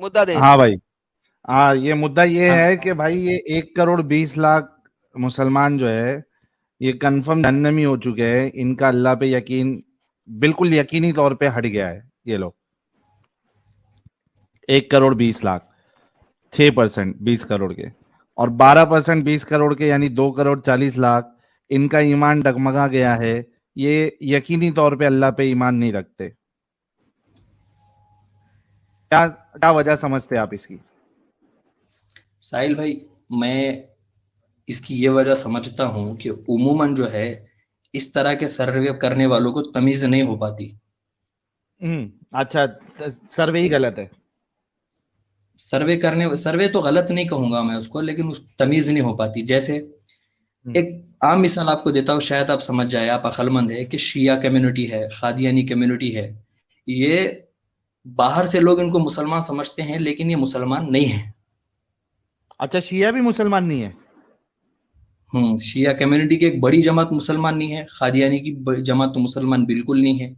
मुद्दा दे। हाँ भाई, हाँ, ये मुद्दा ये हाँ है कि भाई ये 1 करोड़ 20 लाख मुसलमान जो है ये कंफर्म जहन्नमी हो चुके हैं। इनका अल्लाह पे यकीन बिल्कुल यकीनी तौर पे हट गया है। ये लोग 1 करोड़ 20 लाख, 6% 20 करोड़ के, और 12% 20 करोड़ के यानी 2 करोड़ 40 लाख, इनका ईमान डगमगा गया है। ये यकीनी तौर पे अल्लाह पे ईमान नहीं रखते। क्या क्या वजह समझते हैं आप इसकी? साहिल भाई, मैं इसकी ये वजह समझता हूँ कि उमूमन जो है इस तरह के सर्वे करने वालों को तमीज नहीं हो पाती। अच्छा, सर्वे ही गलत है। सर्वे तो गलत नहीं कहूंगा मैं उसको, लेकिन उस तमीज नहीं हो पाती। जैसे एक आम मिसाल आपको देता हूँ, शायद आप समझ जाए, आप अक्लमंद है, कि शिया कम्युनिटी है, खादियानी कम्युनिटी है, ये बाहर से लोग इनको मुसलमान समझते हैं, लेकिन ये मुसलमान नहीं है। अच्छा, शिया भी मुसलमान नहीं है? शिया कम्युनिटी की एक बड़ी जमात मुसलमान नहीं है, खादियानी की जमात तो मुसलमान बिल्कुल नहीं है।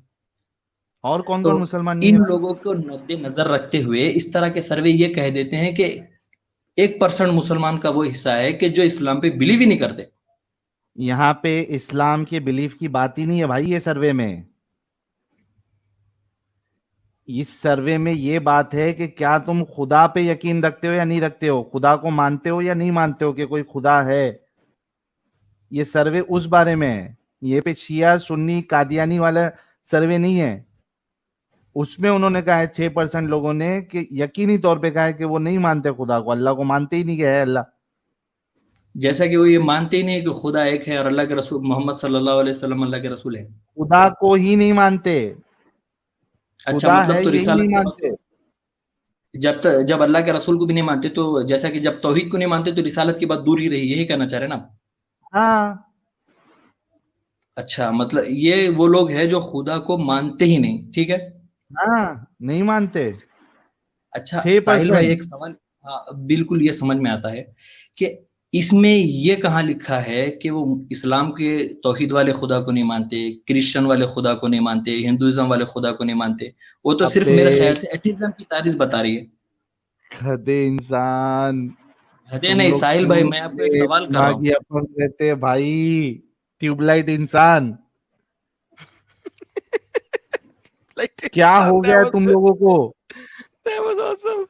और कौन तो कौन मुसलमान नहीं है इन भाई? लोगों को मद्देनजर रखते हुए इस तरह के सर्वे ये कह देते हैं कि 1% मुसलमान का वो हिस्सा है कि जो इस्लाम पे बिलीव ही नहीं करते। यहाँ पे इस्लाम के बिलीफ की बात ही नहीं है भाई। ये सर्वे में, इस सर्वे में ये बात है कि क्या तुम खुदा पे यकीन रखते हो या नहीं रखते हो, खुदा को मानते हो या नहीं मानते हो कि कोई खुदा है। ये सर्वे उस बारे में है। ये पे शिया सुन्नी कादियानी वाला सर्वे नहीं है। उसमें उन्होंने कहा है 6% लोगों ने कि यकीनी तौर पे कहा है कि वो नहीं मानते खुदा को, अल्लाह को मानते ही नहीं कि है अल्लाह। जैसा कि वो ये मानते ही नहीं कि खुदा एक है और अल्लाह के रसूल मोहम्मद सल्लल्लाहु अलैहि वसल्लम अल्लाह के रसूल है। खुदा को ही नहीं मानते। अच्छा, खुदा मतलब है तो यही नहीं रिसालत के मानते। वक्त जब अल्लाह के रसूल को भी नहीं मानते, तो जैसा कि जब तौहीद को नहीं मानते तो रिसालत की बात दूर ही रही, यही कहना चाह रहे हैं ना? हाँ अच्छा, मतलब ये वो लोग हैं जो खुदा को मानते ही नहीं, ठीक है। हाँ, नहीं मानते। अच्छा साहिल भाई, 6%। एक सवाल। हाँ, बिल्कुल ये समझ में आता है कि इसमें ये कहाँ लिखा है कि वो इस्लाम के तौहीद वाले खुदा को नहीं मानते, क्रिश्चियन वाले खुदा को नहीं मानते, हिंदुइज्म वाले खुदा को नहीं मानते? वो तो सिर्फ अबे मेरे ख्याल से एथिज्म की तारीफ बता रही है। गधे इंसान, अरे तुम नहीं लोग साहिल भाई, क्यों मैं आपको एक इतने सवाल कर रहा हूँ। दिमागी अपंग रहते हैं भाई? ट्यूबलाइट इंसान, Like क्या हो that गया was तुम good. लोगों को? That was awesome.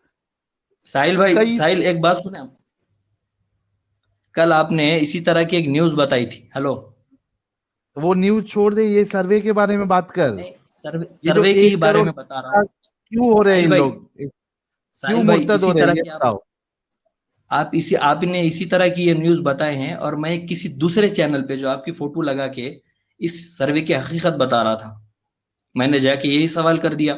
साहिल भाई, कई साहिल एक बात सुने आप। कल आपने इसी तरह की एक न्यूज बताई थी। हेलो। वो न्यूज छोड़ दे, ये सर्वे के बारे में बात कर। नहीं, सर्वे ये जो सर्वे के ही एक बारे करोड़ में बता रहा हूँ। क्यों हो रहे हैं साहिल इन भाई, लोग, क्यों साहिल भाई, मुर्तद हो इसी रहे हैं तरह ये की बताओ। आपने इसी तरह की ये न्यूज बताए हैं, और मैं किसी दूसरे चैनल पे जो आपकी फोटो लगा के इस सर्वे की हकीकत बता रहा था, मैंने जाके यही सवाल कर दिया।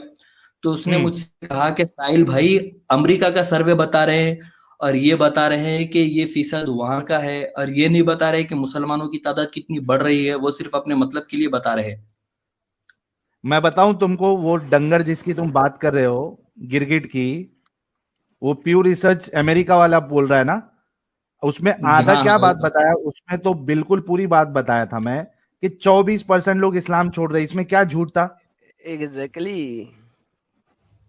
तो उसने हम्म मुझसे कहा कि साहिल भाई, अमेरिका का सर्वे बता रहे हैं और ये बता रहे हैं कि ये फीसद वहां का है, और ये नहीं बता रहे कि मुसलमानों की तादाद कितनी बढ़ रही है, वो सिर्फ अपने मतलब के लिए बता रहे हैं। मैं बताऊं तुमको, वो डंगर जिसकी तुम बात कर रहे हो, गिरगिट की, वो प्यूर रिसर्च अमेरिका वाला बोल रहा है ना। उसमें आधा हाँ क्या हाँ, बात बताया, उसमें तो बिल्कुल पूरी बात बताया था मैं कि 24% लोग इस्लाम छोड़ रहे हैं। इसमें क्या झूठ था? Exactly.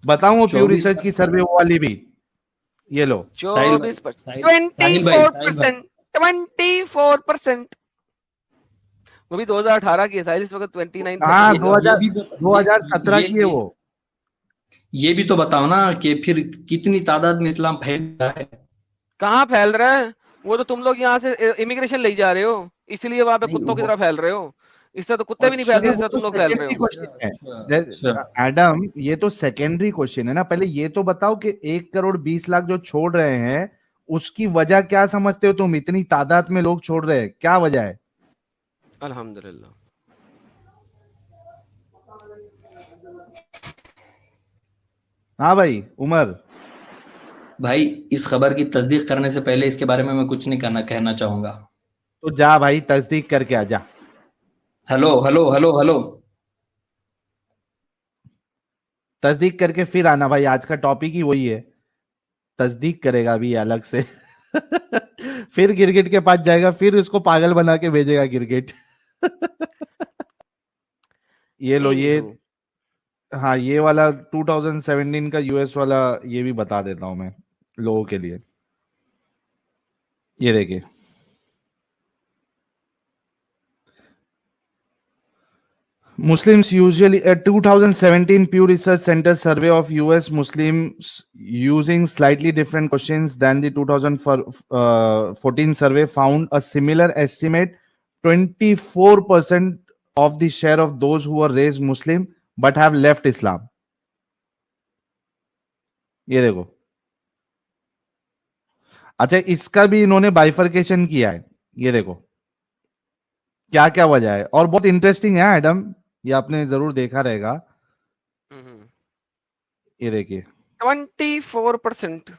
बताऊं वो प्यूर चौबीस रिसर्च की सर्वे वो वाली भी। ये लो। साहिल भाई, 24%, साहिल भाई, साहिल भाई, 24%, 24%। वो भी 2018 की है साहिल, इस वक्त 29 30 हाँ, होगा। 2000 ये 2017 ये की है ये वो। ये भी तो बताओ ना कि फिर कितनी तादाद में इस्लाम फैल रहा है। कहाँ फैल रहा है? वो तो तुम लोग यहाँ से इमिग्रेशन ले जा रहे हो, इसलिए वहां पे नहीं कुत्तों की वो, तरह फैल रहे हो। इस तरह तो कुत्ते भी नहीं अच्छा फैलते जिस वो तरह तो तुम लोग फैल रहे सेकेंडरी हो। क्वेश्चन है। अच्छा अच्छा। एडम, ये तो सेकेंडरी क्वेश्चन है ना। पहले ये तो बताओ कि 1 करोड़ 20 लाख जो छोड़ रहे हैं, उसकी वजह क्या समझते हो तुम? इतनी तादाद में लोग छोड़ रहे हैं, क्या वजह है? अल्हम्दुलिल्लाह। हाँ भाई उमर। भाई, इस खबर की तस्दीक करने से पहले इसके बारे में मैं कुछ नहीं कहना चाहूंगा। तो जा भाई, तस्दीक करके आ जा। Hello hello hello hello. तस्दीक करके फिर आना भाई, आज का टॉपिक ही वही है। तस्दीक करेगा अभी अलग से। फिर गिरगिट के पास जाएगा, फिर उसको पागल बना के भेजेगा गिरगिट। ये लो, ये एनीहू, हाँ ये वाला 2017 का यूएस वाला ये भी बता देता हूं मैं लोगों के लिए. ये देखिए, Muslims usually a 2017 Pew Research Center survey of US Muslims using slightly different questions than the 2014 survey found a similar estimate. 24% of the share of those who were raised Muslim but have left Islam. ये देखो. अच्छा, इसका भी इन्होंने bifurcation किया है. ये देखो क्या क्या वजह है, और बहुत इंटरेस्टिंग है एडम, ये आपने जरूर देखा रहेगा. ये देखिए 24%.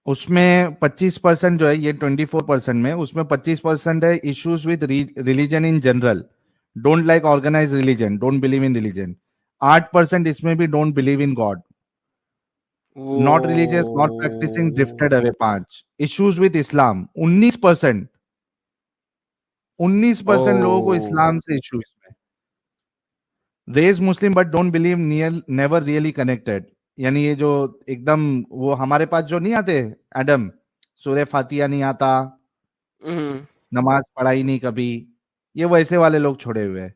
उसमें 25% जो है, ये 24% में, उसमें 25% है issues with religion in general, don't like organize religion, don't believe in religion. 8% इसमें भी don't believe in God, not religious, not practicing, drifted away. 5 issues with Islam, 19% लोगों को इस्लाम से इश्यू इसमें. Raised Muslim but don't believe, never really connected, यानी ये जो एकदम वो हमारे पास जो नहीं आते एडम, सूरह फातिहा नहीं आता, नमाज पढ़ाई नहीं कभी, ये वैसे वाले लोग छोड़े हुए हैं.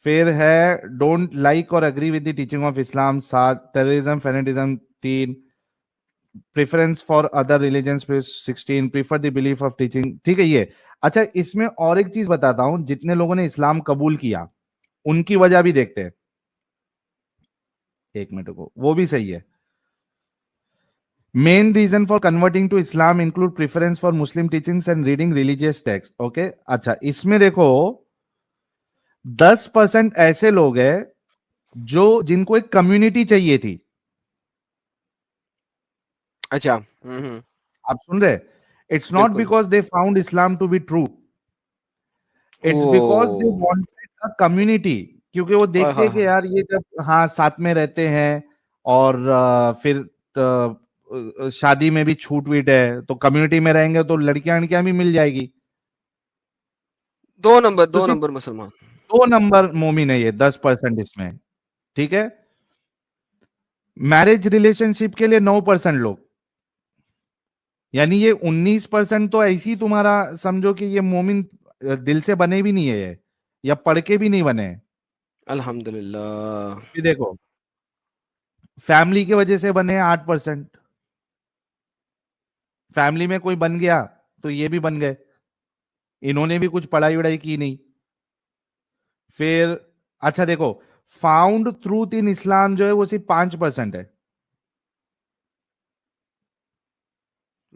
फिर है डोंट लाइक और agree with the teaching of Islam. 7 terrorism fanaticism. 3 preference for other religion. 16 prefer the belief of teaching. ठीक है ये. अच्छा, इसमें और एक चीज बताता हूं, जितने लोगों ने इस्लाम कबूल किया उनकी वजह भी देखते हैं. एक मिनट को, वो भी सही है. Main reason for converting to Islam include preference for Muslim teachings and reading religious text. Okay. अच्छा, इसमें देखो 10% ऐसे लोग हैं जो जिनको एक कम्युनिटी चाहिए थी. अच्छा. आप सुन रहे? It's not because they found Islam to be true, it's because they wanted a community. क्योंकि वो देखते हैं कि यार ये जब हाँ साथ में रहते हैं और फिर शादी में भी छूट वीट है, तो कम्युनिटी में रहेंगे तो लड़कियां भी मिल जाएगी. 2 नंबर मुसलमान, 2 नंबर मोमिन है ये 10% इसमें. ठीक है. मैरिज रिलेशनशिप के लिए 9% लोग, यानी ये 19% तो ऐसी तुम्हारा समझो कि ये मोमिन दिल से बने भी नहीं है या पढ़ के भी नहीं बने. अल्हम्दुलिल्लाह. ये देखो, फैमिली की वजह से बने 8%. फैमिली में कोई बन गया तो ये भी बन गए, इन्होंने भी कुछ पढ़ाई वढ़ाई की नहीं. फिर अच्छा देखो, फाउंड ट्रूथ इन इस्लाम जो है वो सिर्फ 5% है.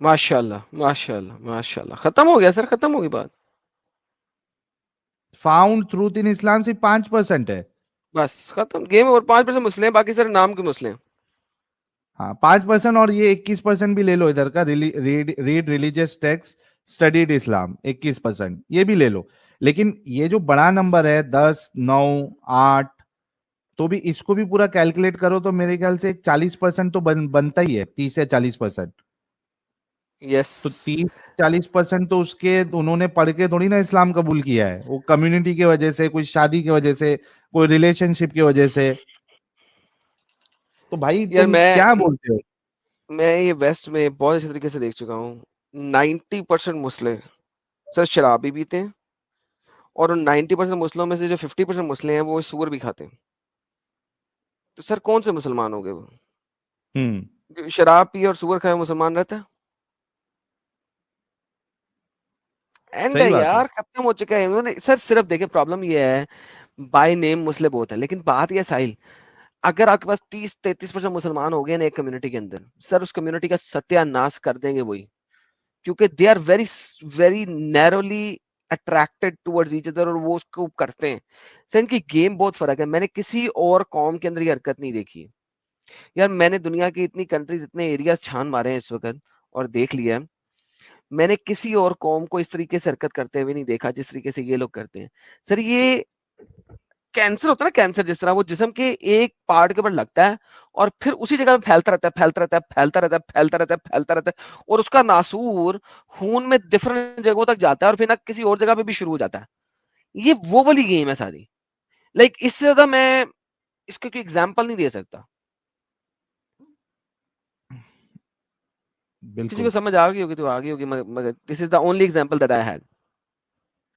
माशाल्लाह, माशाल्लाह, माशाल्लाह. खत्म हो गया सर, खत्म होगी बात. फाउंड ट्रूथ इन इस्लाम सिर्फ 5% है. बस खत्म, गेम ओवर. 5% मुस्लिम हैं, बाकी सारे नाम के मुस्लिम. हाँ 5%, और ये 21% भी ले लो इधर का, रीड रिलीजियस टेक्स्ट, स्टडीड इस्लाम 21%, ये भी ले लो. लेकिन ये जो बड़ा नंबर है 10, 9, 8, तो भी इसको भी पूरा कैलकुलेट करो तो मेरे ख्याल से 40% तो बनता ही है, 30 से 40%. यस. तो 30-40% तो उसके उन्होंने पढ़ के थोड़ी ना इस्लाम कबूल किया है, वो कम्युनिटी की वजह से, कोई शादी की वजह से, कोई रिलेशनशिप की वजह से. तो भाई तुम क्या बोलते हो? मैं ये वेस्ट में बहुत अच्छे तरीके से देख चुका हूँ. 90% मुस्लिम सर शराबी भी थे, और उन 90% मुस्लिमों में से जो 50% मुस्लिम हैं वो सूअर भी खाते हैं. तो सर कौन से मुसलमान हो गए वो? जो शराब पिए और सूअर खाए मुसलमान रहता है? एंड यार खत्म हो चुका है. उन्होंने सर सिर्फ देखे, प्रॉब्लम ये है बाय नेम मुस्लिम बहुत है, लेकिन बात ये साहिल, अगर आपके पास 30-33% मुसलमान हो गए ना एक कम्युनिटी के अंदर, सर उस कम्युनिटी का सत्यानाश कर देंगे वही, क्योंकि they are very very narrowly attracted towards each other, और वो उसको करते हैं. सर इनकी गेम बहुत फर्क है. मैंने किसी और कौम के अंदर ये हरकत नहीं देखी यार. मैंने दुनिया की इतनी कंट्रीज, इतने एरिया छान मारे हैं इस वक्त और देख लिया है, मैंने किसी और कौम को इस तरीके से हरकत करते हुए नहीं देखा जिस तरीके से ये लोग करते हैं. सर ये कैंसर होता है ना, कैंसर जिस तरह वो जिस्म के एक पार्ट के ऊपर लगता है और फिर उसी जगह में फैलता रहता है, फैलता रहता है, फैलता रहता है, फैलता रहता है, फैलता रहता है, और उसका नासूर खून में डिफरेंट जगहों तक जाता है और फिर ना किसी और जगह पे भी शुरू हो जाता है. یہ وہ والی گیم ہے ساری. لائک اس سے زیادہ میں اس کو کوئی ایگزامپل نہیں دے سکتا. کسی کو سمجھ آ گئی ہوگی تو آ گئی ہوگی, مگر this is the only example that I head.